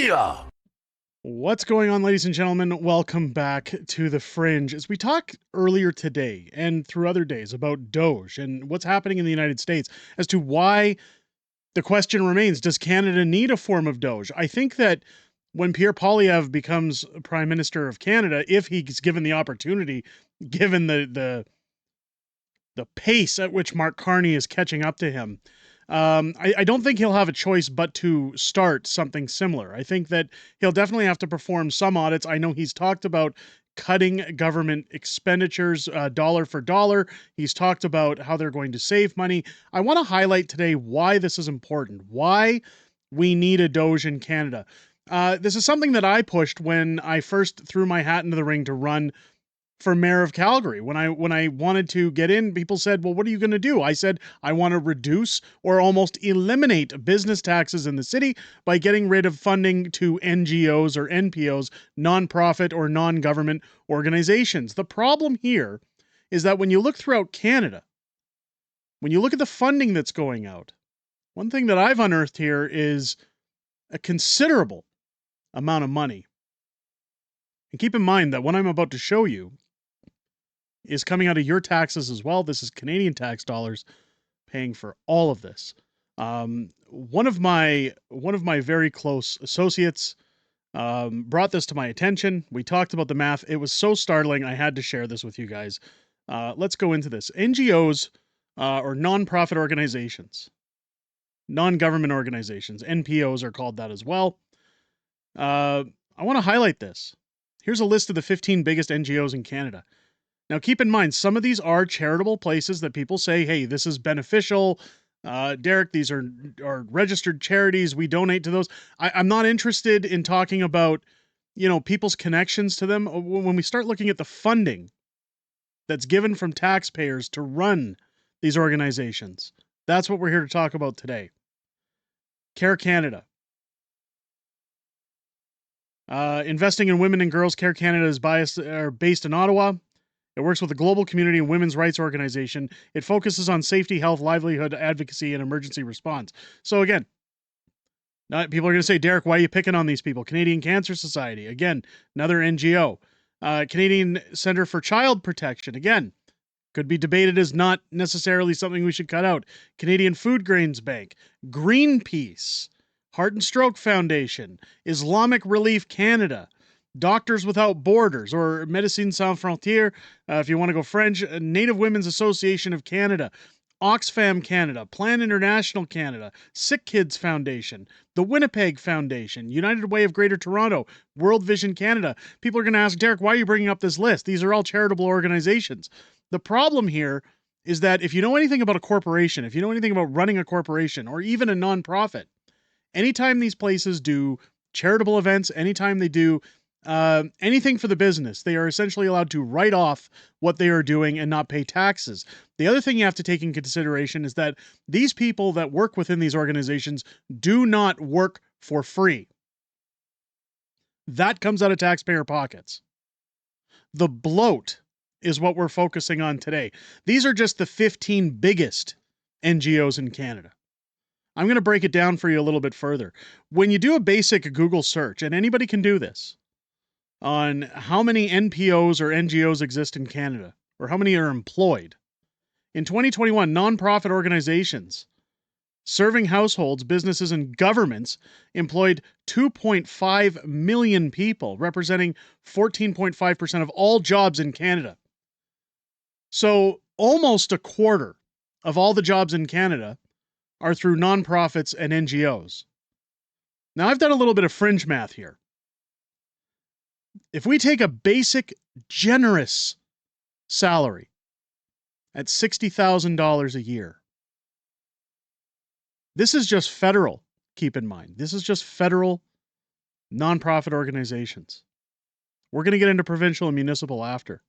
Yeah! What's going on, ladies and gentlemen? Welcome back to the Fringe. As we talked earlier today and through other days about Doge and what's happening in the United States, as to why the question remains, does Canada need a form of Doge? I think that when Pierre Poilievre becomes Prime Minister of Canada, if he's given the opportunity, given the pace at which Mark Carney is catching up to him, I don't think he'll have a choice but to start something similar. I think that he'll definitely have to perform some audits. I know he's talked about cutting government expenditures dollar for dollar. He's talked about how they're going to save money. I want to highlight today why this is important, why we need a Doge in Canada. This is something that I pushed when I first threw my hat into the ring to run for mayor of Calgary. When I wanted to get in, people said, "Well, what are you going to do?" I said, "I want to reduce or almost eliminate business taxes in the city by getting rid of funding to NGOs or NPOs, nonprofit or non-government organizations." The problem here is that when you look throughout Canada, when you look at the funding that's going out, one thing that I've unearthed here is a considerable amount of money. And keep in mind that what I'm about to show you is coming out of your taxes as well. This is Canadian tax dollars paying for all of this. One of my very close associates brought this to my attention. We talked about the math. It was so startling, I had to share this with you guys. Let's go into this. NGOs or nonprofit organizations, non-government organizations, NPOs are called that as well. I want to highlight this. Here's a list of the 15 biggest NGOs in Canada. Now, keep in mind, some of these are charitable places that people say, hey, this is beneficial. Derek, these are registered charities. We donate to those. I'm not interested in talking about, people's connections to them. When we start looking at the funding that's given from taxpayers to run these organizations, that's what we're here to talk about today. Care Canada. Investing in women and girls. Care Canada is based in Ottawa. It works with the global community and women's rights organization. It focuses on safety, health, livelihood, advocacy, and emergency response. So again, people are going to say, Derek, why are you picking on these people? Canadian Cancer Society, again, another NGO. Canadian Centre for Child Protection, again, could be debated as not necessarily something we should cut out. Canadian Food Grains Bank, Greenpeace, Heart and Stroke Foundation, Islamic Relief Canada, Doctors Without Borders, or Médecins Sans Frontières, if you want to go French, Native Women's Association of Canada, Oxfam Canada, Plan International Canada, Sick Kids Foundation, the Winnipeg Foundation, United Way of Greater Toronto, World Vision Canada. People are going to ask, Derek, why are you bringing up this list? These are all charitable organizations. The problem here is that if you know anything about a corporation, if you know anything about running a corporation, or even a nonprofit, anytime these places do charitable events, anytime they do anything for the business, they are essentially allowed to write off what they are doing and not pay taxes. The other thing you have to take in consideration is that these people that work within these organizations do not work for free. That comes out of taxpayer pockets. The bloat is what we're focusing on today. These are just the 15 biggest NGOs in Canada. I'm going to break it down for you a little bit further. When you do a basic Google search, and anybody can do this, on how many NPOs or NGOs exist in Canada, or how many are employed. In 2021, nonprofit organizations serving households, businesses, and governments employed 2.5 million people, representing 14.5% of all jobs in Canada. So almost a quarter of all the jobs in Canada are through nonprofits and NGOs. Now, I've done a little bit of fringe math here. If we take a basic, generous salary at $60,000 a year, this is just federal, keep in mind. This is just federal nonprofit organizations. We're going to get into provincial and municipal after.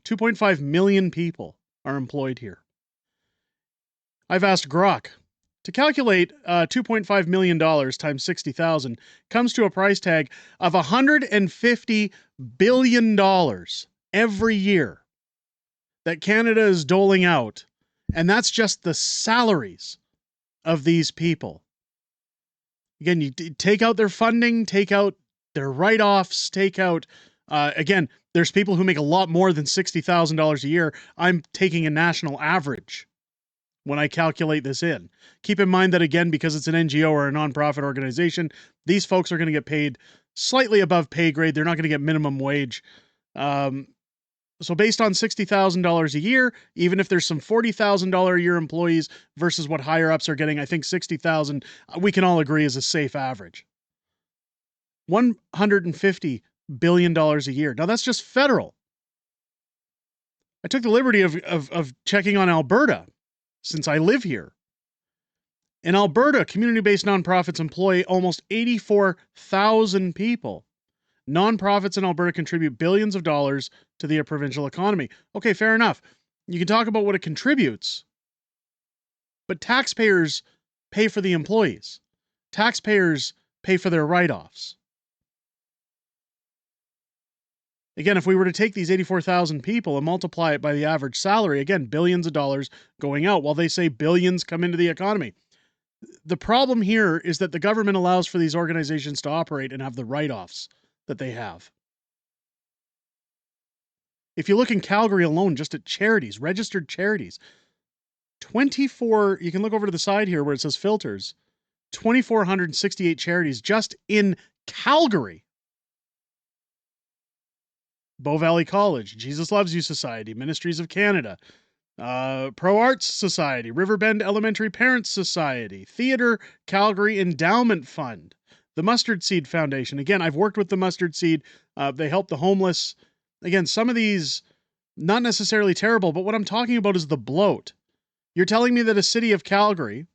2.5 million people are employed here. I've asked Grok to calculate $2.5 million times 60,000 comes to a price tag of $150 billion every year that Canada is doling out. And that's just the salaries of these people. Again, you take out their funding, take out their write-offs, take out, again, there's people who make a lot more than $60,000 a year. I'm taking a national average when I calculate this in. Keep in mind that, again, because it's an NGO or a nonprofit organization, these folks are going to get paid slightly above pay grade. They're not going to get minimum wage. So based on $60,000 a year, even if there's some $40,000 a year employees versus what higher ups are getting, I think $60,000 we can all agree is a safe average. $150 billion a year. Now that's just federal. I took the liberty of checking on Alberta since I live here. In Alberta, community-based nonprofits employ almost 84,000 people. Nonprofits in Alberta contribute billions of dollars to the provincial economy. Okay, fair enough. You can talk about what it contributes, but taxpayers pay for the employees. Taxpayers pay for their write-offs. Again, if we were to take these 84,000 people and multiply it by the average salary, again, billions of dollars going out, while they say billions come into the economy. The problem here is that the government allows for these organizations to operate and have the write-offs that they have. If you look in Calgary alone, just at charities, registered charities, 24, you can look over to the side here where it says filters, 2,468 charities just in Calgary. Bow Valley College, Jesus Loves You Society, Ministries of Canada, Pro Arts Society, Riverbend Elementary Parents Society, Theatre Calgary Endowment Fund, the Mustard Seed Foundation. Again, I've worked with the Mustard Seed. They help the homeless. Again, some of these, not necessarily terrible, but what I'm talking about is the bloat. You're telling me that a city of Calgary,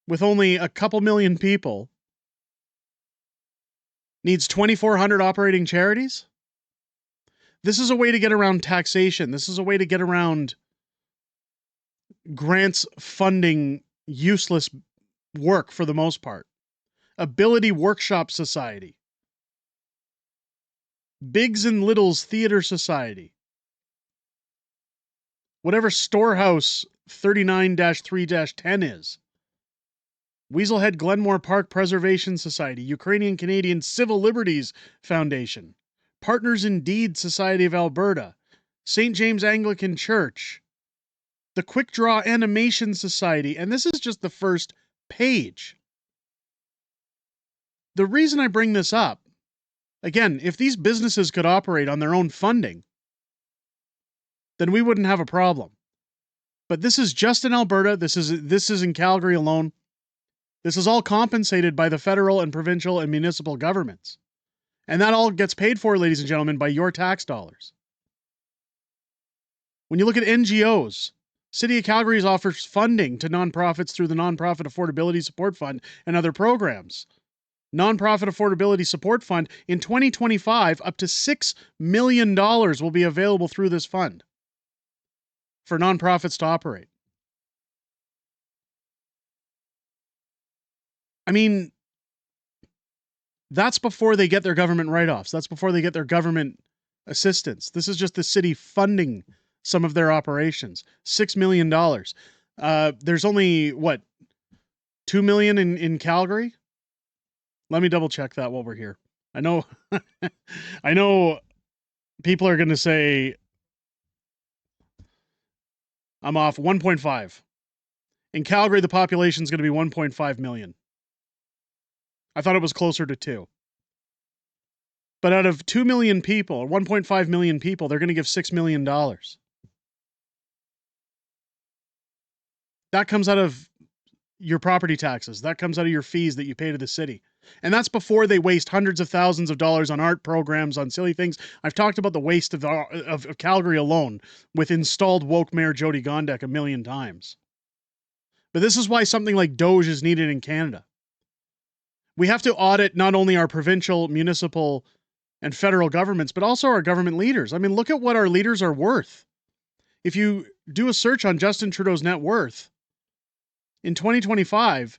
with only a couple million people, needs 2,400 operating charities? This is a way to get around taxation. This is a way to get around grants funding useless work for the most part. Ability Workshop Society. Bigs and Littles Theater Society. Whatever Storehouse 39-3-10 is. Weaselhead Glenmore Park Preservation Society. Ukrainian Canadian Civil Liberties Foundation. Partners in Deed Society of Alberta, St. James Anglican Church, the Quick Draw Animation Society, and this is just the first page. The reason I bring this up, again, if these businesses could operate on their own funding, then we wouldn't have a problem. But this is just in Alberta, this is in Calgary alone. This is all compensated by the federal and provincial and municipal governments. And that all gets paid for, ladies and gentlemen, by your tax dollars. When you look at NGOs, City of Calgary offers funding to nonprofits through the Nonprofit Affordability Support Fund and other programs. Nonprofit Affordability Support Fund, in 2025, up to $6 million will be available through this fund for nonprofits to operate. I mean, that's before they get their government write-offs. That's before they get their government assistance. This is just the city funding some of their operations. $6 million. There's only, what, 2 million in Calgary? Let me double check that while we're here. I know, I know people are going to say I'm off. 1.5. In Calgary, the population is going to be 1.5 million. I thought it was closer to 2. But out of 2 million people, or 1.5 million people, they're going to give $6 million. That comes out of your property taxes. That comes out of your fees that you pay to the city. And that's before they waste hundreds of thousands of dollars on art programs, on silly things. I've talked about the waste of Calgary alone with installed woke Mayor Jody Gondek a million times. But this is why something like Doge is needed in Canada. We have to audit not only our provincial, municipal, and federal governments, but also our government leaders. I mean, look at what our leaders are worth. If you do a search on Justin Trudeau's net worth, in 2025,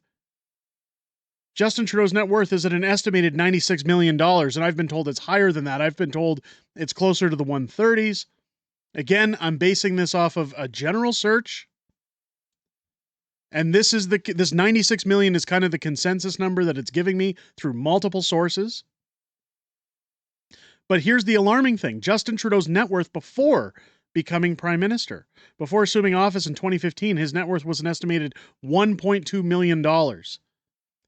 Justin Trudeau's net worth is at an estimated $96 million, and I've been told it's higher than that. I've been told it's closer to the 130s. Again, I'm basing this off of a general search. And this 96 million is kind of the consensus number that it's giving me through multiple sources. But here's the alarming thing. Justin Trudeau's net worth before becoming prime minister, before assuming office in 2015, his net worth was an estimated $1.2 million.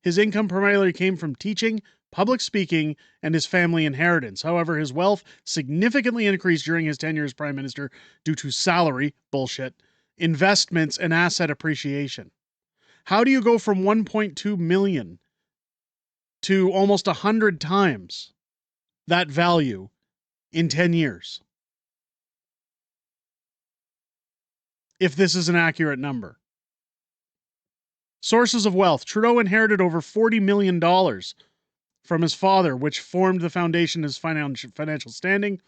His income primarily came from teaching, public speaking, and his family inheritance. However, his wealth significantly increased during his tenure as prime minister due to salary, bullshit, investments, and asset appreciation. How do you go from 1.2 million to almost 100 times that value in 10 years? If this is an accurate number. Sources of wealth. Trudeau inherited over $40 million from his father, which formed the foundation of his financial standing.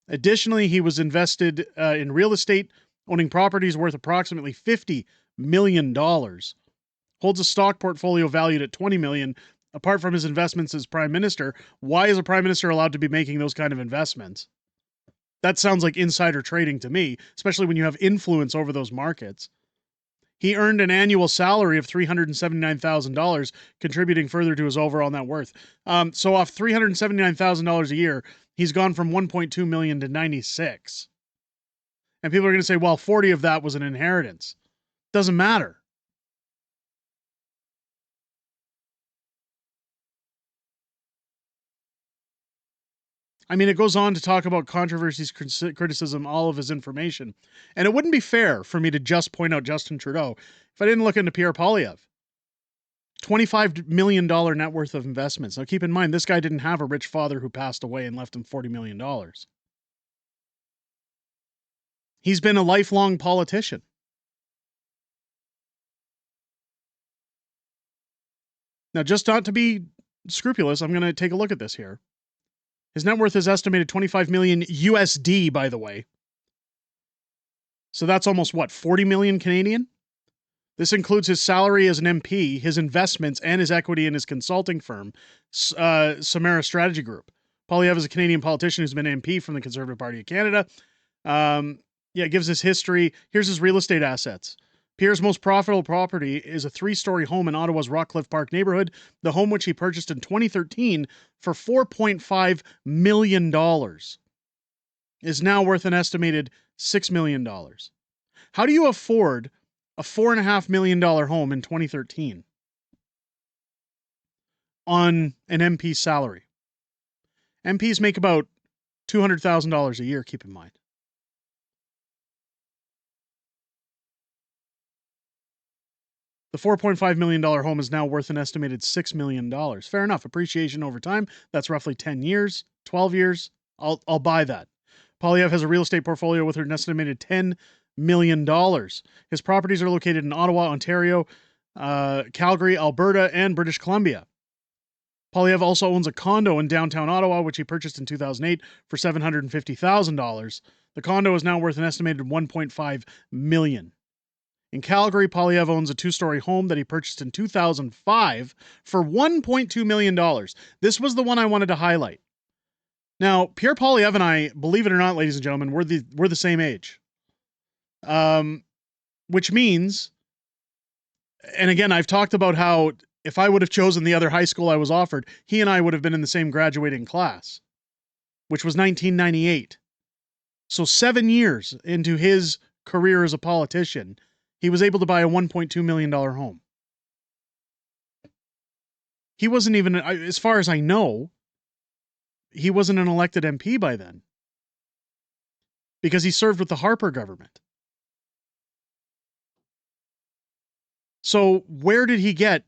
Additionally, he was invested in real estate, owning properties worth approximately $50 million. Holds a stock portfolio valued at $20 million. Apart from his investments as prime minister, why is a prime minister allowed to be making those kind of investments? That sounds like insider trading to me, especially when you have influence over those markets. He earned an annual salary of $379,000, contributing further to his overall net worth. So off $379,000 a year, he's gone from 1.2 million to 96. And people are going to say, well, 40 of that was an inheritance. Doesn't matter. I mean, it goes on to talk about controversies, criticism, all of his information. And it wouldn't be fair for me to just point out Justin Trudeau if I didn't look into Pierre Poilievre. $25 million net worth of investments. Now, keep in mind, this guy didn't have a rich father who passed away and left him $40 million. He's been a lifelong politician. Now, just not to be scrupulous, I'm going to take a look at this here. His net worth is estimated 25 million USD, by the way. So that's almost what, 40 million Canadian? This includes his salary as an MP, his investments, and his equity in his consulting firm, Samara Strategy Group. Poilievre is a Canadian politician who's been MP from the Conservative Party of Canada. It gives his history. Here's his real estate assets. Pierre's most profitable property is a 3-story home in Ottawa's Rockcliffe Park neighborhood, the home which he purchased in 2013 for $4.5 million, is now worth an estimated $6 million. How do you afford a $4.5 million home in 2013 on an MP's salary? MPs make about $200,000 a year, keep in mind. The $4.5 million home is now worth an estimated $6 million. Fair enough. Appreciation over time. That's roughly 10 years, 12 years. I'll buy that. Poilievre has a real estate portfolio with an estimated $10 million. His properties are located in Ottawa, Ontario, Calgary, Alberta, and British Columbia. Poilievre also owns a condo in downtown Ottawa, which he purchased in 2008 for $750,000. The condo is now worth an estimated $1.5 million. In Calgary, Poilievre owns a 2-story home that he purchased in 2005 for $1.2 million. This was the one I wanted to highlight. Now, Pierre Poilievre and I, believe it or not, ladies and gentlemen, we're the same age. Which means, and again, I've talked about how if I would have chosen the other high school I was offered, he and I would have been in the same graduating class, which was 1998. So 7 years into his career as a politician, he was able to buy a $1.2 million home. He wasn't even, as far as I know, he wasn't an elected MP by then, because he served with the Harper government. So where did he get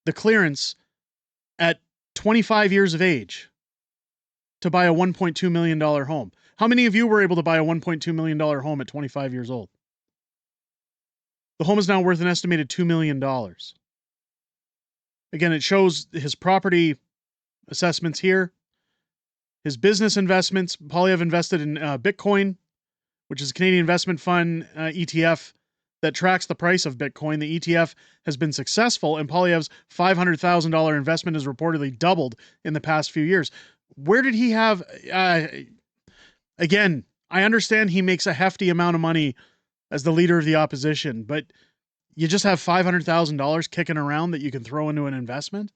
the clearance at 25 years of age to buy a $1.2 million home? How many of you were able to buy a $1.2 million home at 25 years old? The home is now worth an estimated $2 million. Again, it shows his property assessments here. His business investments, Poilievre invested in Bitcoin, which is a Canadian investment fund ETF that tracks the price of Bitcoin. The ETF has been successful, and Poilievre's $500,000 investment has reportedly doubled in the past few years. Where did he have... again, I understand he makes a hefty amount of money as the leader of the opposition, but You just have $500,000 kicking around that you can throw into an investment?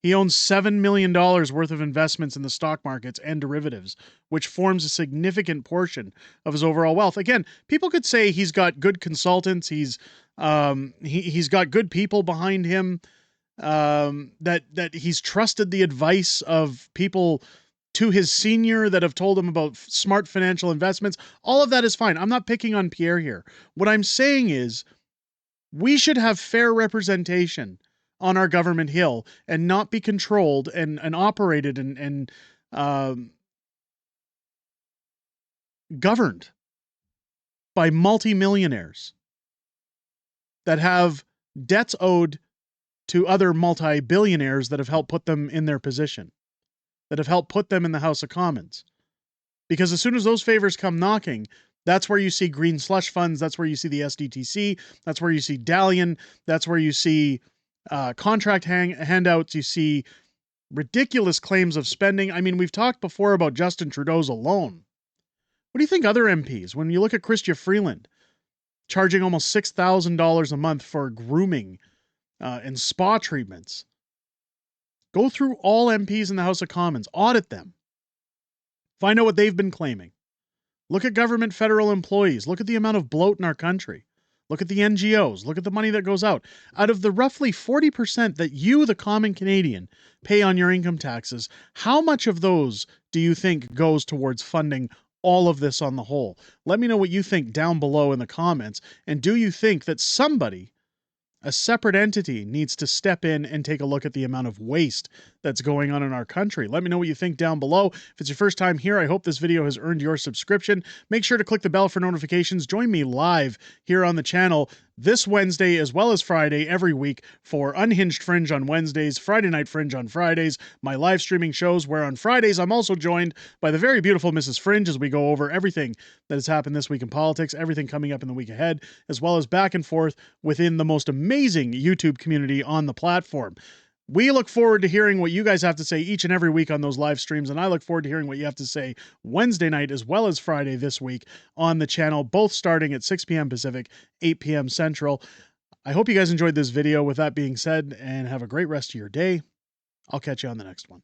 He owns $7 million worth of investments in the stock markets and derivatives, which forms a significant portion of his overall wealth. Again, people could say he's got good consultants, he's got good people behind him, that he's trusted the advice of people to his senior that have told him about smart financial investments. All of that is fine. I'm not picking on Pierre here. What I'm saying is we should have fair representation on our government hill and not be controlled and operated and governed by multimillionaires that have debts owed to other multi-billionaires that have helped put them in their position, that have helped put them in the House of Commons. Because as soon as those favors come knocking, that's where you see green slush funds. That's where you see the SDTC. That's where you see Dalian. That's where you see contract handouts. You see ridiculous claims of spending. I mean, we've talked before about Justin Trudeau's alone. What do you think other MPs, when you look at Crystia Freeland, charging almost $6,000 a month for grooming and spa treatments? Go through all MPs in the House of Commons, audit them, find out what they've been claiming. Look at government federal employees. Look at the amount of bloat in our country. Look at the NGOs. Look at the money that goes out. Out of the roughly 40% that you, the common Canadian, pay on your income taxes, how much of those do you think goes towards funding all of this on the whole? Let me know what you think down below in the comments. And do you think that somebody, a separate entity, needs to step in and take a look at the amount of waste that's going on in our country? Let me know what you think down below. If it's your first time here, I hope this video has earned your subscription. Make sure to click the bell for notifications. Join me live here on the channel this Wednesday as well as Friday every week for Unhinged Fringe on Wednesdays, Friday Night Fringe on Fridays, my live streaming shows, where on Fridays I'm also joined by the very beautiful Mrs. Fringe as we go over everything that has happened this week in politics, everything coming up in the week ahead, as well as back and forth within the most amazing YouTube community on the platform. We look forward to hearing what you guys have to say each and every week on those live streams, and I look forward to hearing what you have to say Wednesday night as well as Friday this week on the channel, both starting at 6 p.m. Pacific, 8 p.m. Central. I hope you guys enjoyed this video with that being said, and have a great rest of your day. I'll catch you on the next one.